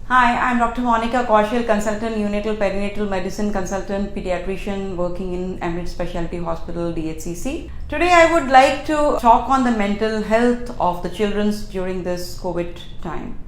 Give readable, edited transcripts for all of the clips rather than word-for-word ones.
Hi, I'm Dr. Monica Kaushal, consultant, neonatal perinatal medicine consultant, pediatrician working in Emirates Specialty Hospital, DHCC. Today I would like to talk on the mental health of the children during this COVID time.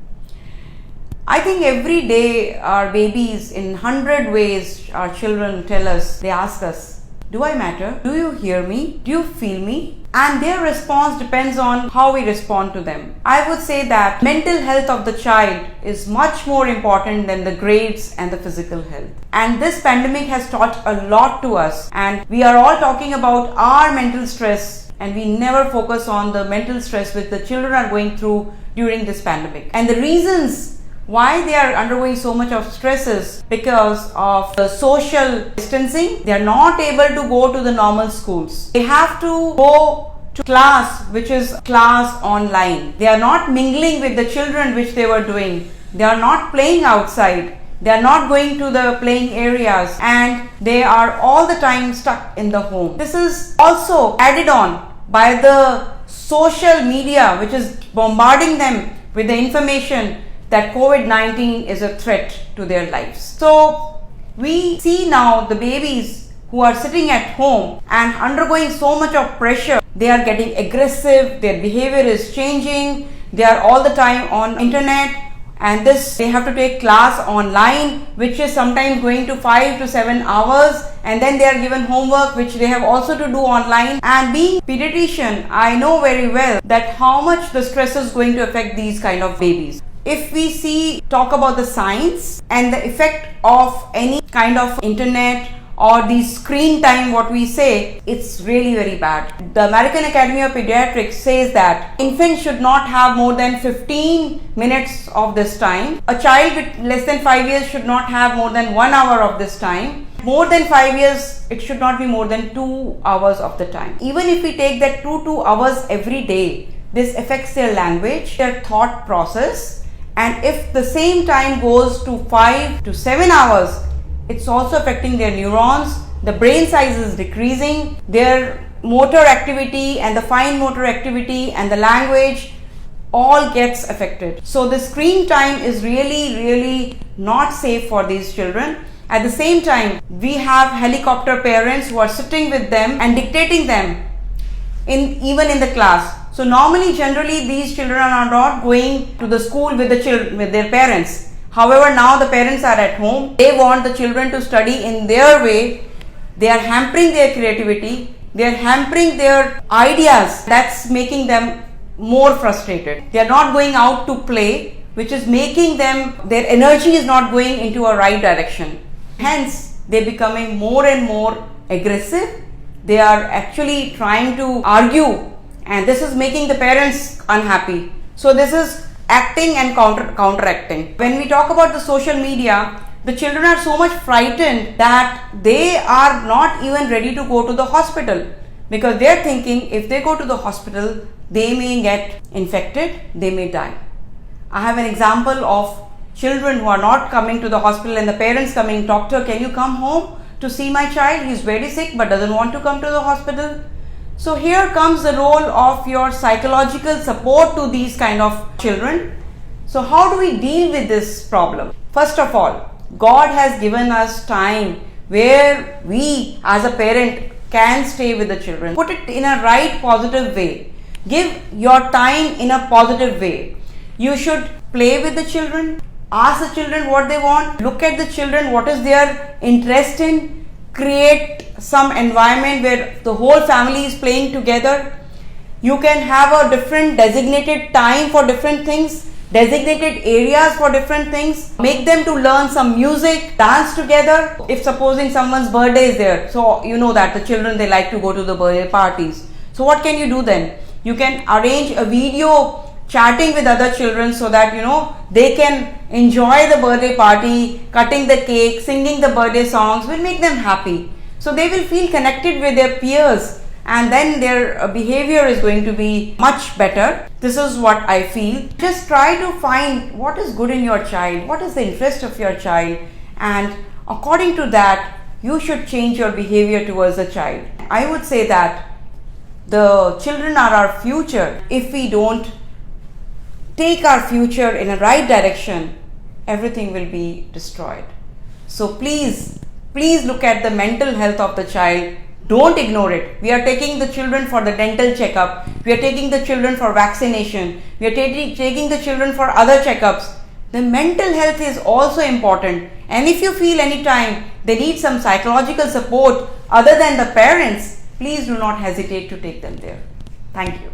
I think every day our babies, in 100 ways, our children tell us, they ask us, do I matter? Do you hear me? Do you feel me? And their response depends on how we respond to them. I would say that mental health of the child is much more important than the grades and the physical health. And this pandemic has taught a lot to us, and we are all talking about our mental stress, and we never focus on the mental stress which the children are going through during this pandemic. And the reasons why they are undergoing so much of stress is because of the social distancing. They are not able to go to the normal schools. They have to go to class, which is class online. They are not mingling with the children, which they were doing. They are not playing outside. They are not going to the playing areas, and they are all the time stuck in the home. This is also added on by the social media, which is bombarding them with the information that COVID-19 is a threat to their lives. So we see now the babies who are sitting at home and undergoing so much of pressure. They are getting aggressive, their behavior is changing, they are all the time on internet, and they have to take class online, which is sometimes going to 5 to 7 hours, and then they are given homework which they have also to do online. And being pediatrician, I know very well that how much the stress is going to affect these kind of babies. If we talk about the science and the effect of any kind of internet or the screen time, what we say, it's really very bad. The American Academy of Pediatrics says that infants should not have more than 15 minutes of this time. A child with less than 5 years should not have more than 1 hour of this time. More than 5 years, it should not be more than 2 hours of the time. Even if we take that 2 hours every day, this affects their language, their thought process. And if the same time goes to 5 to 7 hours, it's also affecting their neurons. The brain size is decreasing, their motor activity and the fine motor activity and the language all gets affected. So the screen time is really not safe for these children. At the same time, we have helicopter parents who are sitting with them and dictating them even in the class. So generally these children are not going to the school with their parents. However, now the parents are at home. They want the children to study in their way. They are hampering their creativity. They are hampering their ideas. That's making them more frustrated. They are not going out to play, which is making their energy is not going into a right direction. Hence, they're becoming more and more aggressive. They are actually trying to argue, and this is making the parents unhappy. So this is acting and counteracting. When we talk about the social media, the children are so much frightened that they are not even ready to go to the hospital, because they are thinking if they go to the hospital, they may get infected, they may die. I have an example of children who are not coming to the hospital and the parents coming, doctor, can you come home to see my child? He is very sick but doesn't want to come to the hospital. So here comes the role of your psychological support to these kind of children. So how do we deal with this problem? First of all, God has given us time where we as a parent can stay with the children. Put it in a right positive way. Give your time in a positive way. You should play with the children. Ask the children what they want. Look at the children, what is their interest in. Create some environment where the whole family is playing together. You can have a different designated time for different things, designated areas for different things. Make them to learn some music, dance together. If supposing someone's birthday is there, so you know that the children, they like to go to the birthday parties. So what can you do then? You can arrange a video chatting with other children so that they can enjoy the birthday party, cutting the cake, singing the birthday songs will make them happy. So they will feel connected with their peers, and then their behavior is going to be much better. This is what I feel. Just try to find what is good in your child, what is the interest of your child, and according to that, you should change your behavior towards the child. I would say that the children are our future. If we don't take our future in a right direction, everything will be destroyed. So please look at the mental health of the child. Don't ignore it. We are taking the children for the dental checkup. We are taking the children for vaccination. We are taking the children for other checkups. The mental health is also important. And if you feel anytime they need some psychological support other than the parents, please do not hesitate to take them there. Thank you.